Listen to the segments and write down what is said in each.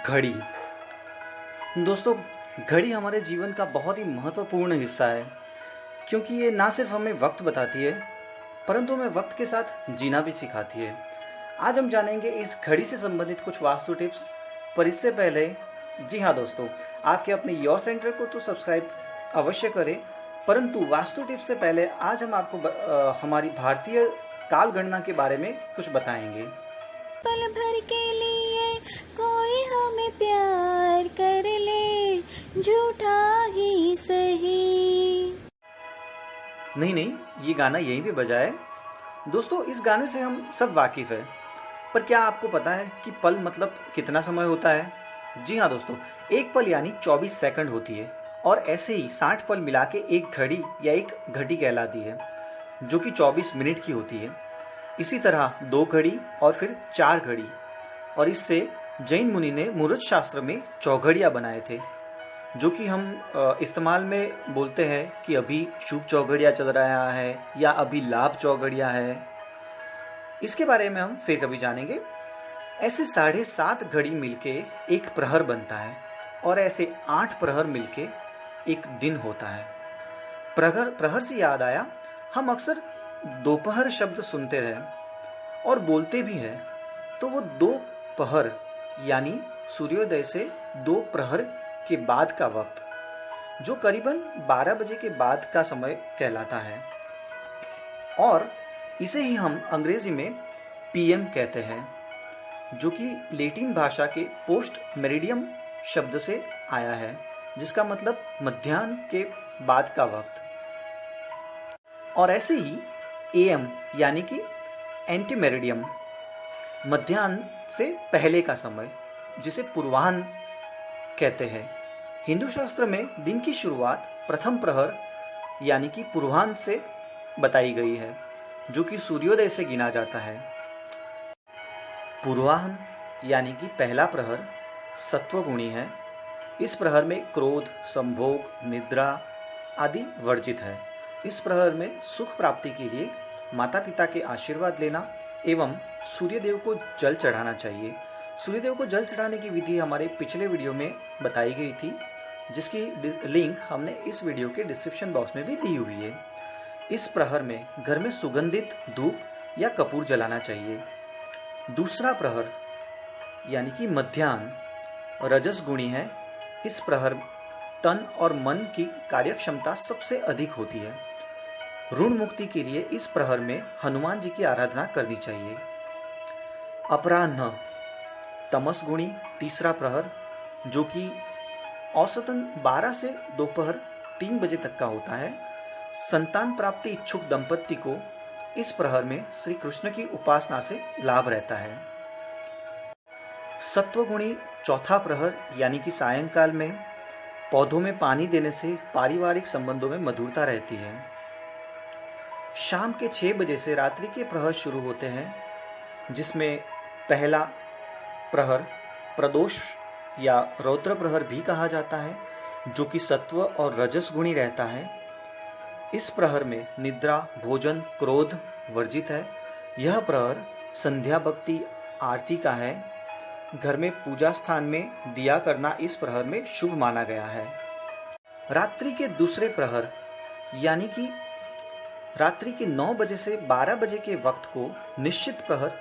घड़ी। दोस्तों, घड़ी हमारे जीवन का बहुत ही महत्वपूर्ण हिस्सा है, क्योंकि ये ना सिर्फ हमें वक्त बताती है परंतु हमें वक्त के साथ जीना भी सिखाती है। आज हम जानेंगे इस घड़ी से संबंधित कुछ वास्तु टिप्स। पर इससे पहले जी हाँ दोस्तों, आपके अपने योर सेंटर को तो सब्सक्राइब अवश्य करें, परंतु वास्तु टिप्स से पहले आज हम आपको हमारी भारतीय काल गणना के बारे में कुछ बताएंगे। पल भर के लिए कोई हमें प्यार कर ले, झूठा ही सही। नहीं, ये गाना यहीं पे बजा है। दोस्तों, इस गाने से हम सब वाकिफ़ है, पर क्या आपको पता है कि पल मतलब कितना समय होता है? जी हाँ दोस्तों, एक पल यानी 24 सेकंड होती है, और ऐसे ही 60 पल मिला के एक घड़ी या एक घड़ी कहलाती है, जो कि 24 मिनट की होती है। इसी तरह 2 घड़ी और फिर 4 घड़ी, और इससे जैन मुनि ने मुहूर्त शास्त्र में चौघड़ियाँ बनाए थे, जो कि हम इस्तेमाल में बोलते हैं कि अभी शुभ चौघड़िया चल रहा है या अभी लाभ चौघड़िया है। इसके बारे में हम फिर कभी जानेंगे। ऐसे 7.5 घड़ी मिलके एक प्रहर बनता है, और ऐसे 8 प्रहर मिलके एक दिन होता है। प्रहर से याद आया, हम अक्सर दोपहर शब्द सुनते हैं और बोलते भी हैं, तो वो 2 पहर यानी सूर्योदय से 2 प्रहर के बाद का वक्त, जो करीबन 12 बजे के बाद का समय कहलाता है, और इसे ही हम अंग्रेजी में पीएम कहते हैं, जो कि लेटिन भाषा के पोस्ट मेरिडियम शब्द से आया है, जिसका मतलब मध्याह्न के बाद का वक्त। और ऐसे ही एएम यानी कि एंटी मेरिडियम, मध्याह्न से पहले का समय, जिसे पूर्वाह्न कहते हैं। हिंदू शास्त्र में दिन की शुरुआत प्रथम प्रहर यानी कि पूर्वाह्न से बताई गई है, जो कि सूर्योदय से गिना जाता है। पूर्वाह्न यानी कि पहला प्रहर सत्वगुणी है। इस प्रहर में क्रोध, संभोग, निद्रा आदि वर्जित है। इस प्रहर में सुख प्राप्ति के लिए माता पिता के आशीर्वाद लेना एवं सूर्यदेव को जल चढ़ाना चाहिए। सूर्यदेव को जल चढ़ाने की विधि हमारे पिछले वीडियो में बताई गई थी, जिसकी लिंक हमने इस वीडियो के डिस्क्रिप्शन बॉक्स में भी दी हुई है। इस प्रहर में घर में सुगंधित धूप या कपूर जलाना चाहिए। दूसरा प्रहर यानी कि मध्याह्न रजस गुणी है। इस प्रहर तन और मन की कार्यक्षमता सबसे अधिक होती है। ऋण मुक्ति के लिए इस प्रहर में हनुमान जी की आराधना करनी चाहिए। अपराह्न तमस गुणी तीसरा प्रहर, जो कि औसतन 12 से दोपहर 3 बजे तक का होता है। संतान प्राप्ति इच्छुक दंपत्ति को इस प्रहर में श्री कृष्ण की उपासना से लाभ रहता है। सत्वगुणी चौथा प्रहर यानी कि सायंकाल में पौधों में पानी देने से पारिवारिक संबंधों में मधुरता रहती है। शाम के 6 बजे से रात्रि के प्रहर शुरू होते हैं, जिसमें पहला प्रहर प्रदोष या रौद्र प्रहर भी कहा जाता है, जो कि सत्व और रजस गुणी रहता है। इस प्रहर में निद्रा, भोजन, क्रोध वर्जित है। यह प्रहर संध्या भक्ति आरती का है। घर में पूजा स्थान में दिया करना इस प्रहर में शुभ माना गया है। रात्रि के दूसरे प्रहर यानी कि रात्रि के 9 बजे से 12 बजे के वक्त को निश्चित प्रहर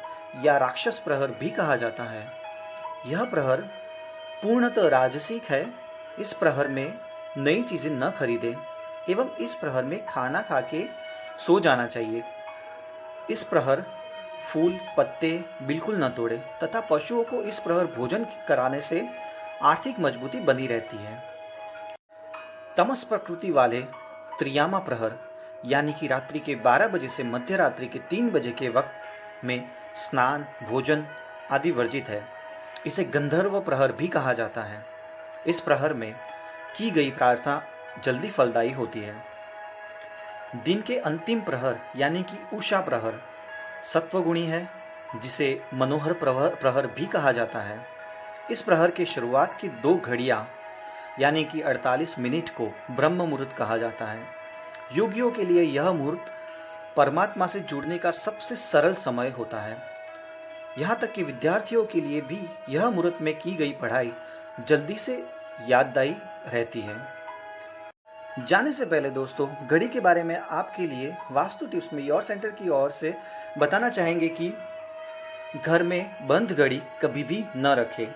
या राक्षस प्रहर भी कहा जाता है। यह प्रहर पूर्णतः राजसिक है। इस प्रहर में नई चीजें न खरीदें एवं इस प्रहर में खाना खा के सो जाना चाहिए। इस प्रहर फूल पत्ते बिल्कुल न तोड़े, तथा पशुओं को इस प्रहर भोजन कराने से आर्थिक मजबूती बनी रहती है। तमस प्रकृति वाले त्रियामा प्रहर यानी कि रात्रि के 12 बजे से मध्य रात्रि के 3 बजे के वक्त में स्नान, भोजन आदि वर्जित है। इसे गंधर्व प्रहर भी कहा जाता है। इस प्रहर में की गई प्रार्थना जल्दी फलदायी होती है। दिन के अंतिम प्रहर यानी कि उषा प्रहर सत्वगुणी है, जिसे मनोहर प्रहर भी कहा जाता है। इस प्रहर के शुरुआत की 2 घड़ियां यानी कि 48 मिनट को ब्रह्म मुहूर्त कहा जाता है। योगियों के लिए यह मुहूर्त परमात्मा से जुड़ने का सबसे सरल समय होता है। यहाँ तक कि विद्यार्थियों के लिए भी यह मुहूर्त में की गई पढ़ाई जल्दी से याददायी रहती है। जाने से पहले दोस्तों, घड़ी के बारे में आपके लिए वास्तु टिप्स में योर सेंटर की ओर से बताना चाहेंगे कि घर में बंद घड़ी कभी भी न रखें।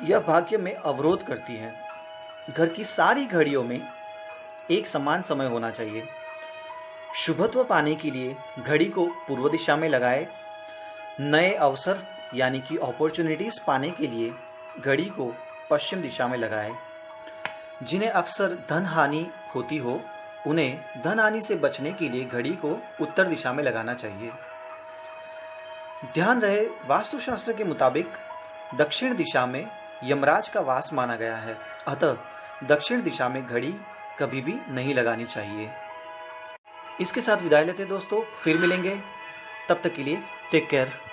यह भाग्य में अवरोध करती है। घर की सारी घड़ियों में एक समान समय होना चाहिए। शुभत्व पाने के लिए घड़ी को पूर्व दिशा में लगाएं। नए अवसर यानी कि अपॉर्चुनिटीज पाने के लिए घड़ी को पश्चिम दिशा में लगाएं। जिन्हें अक्सर धन हानि होती हो, उन्हें धन हानि से बचने के लिए घड़ी को उत्तर दिशा में लगाना चाहिए। ध्यान रहे, वास्तुशास्त्र के मुताबिक दक्षिण दिशा में यमराज का वास माना गया है, अतः दक्षिण दिशा में घड़ी कभी भी नहीं लगानी चाहिए। इसके साथ विदाई लेते दोस्तों, फिर मिलेंगे, तब तक के लिए टेक केयर।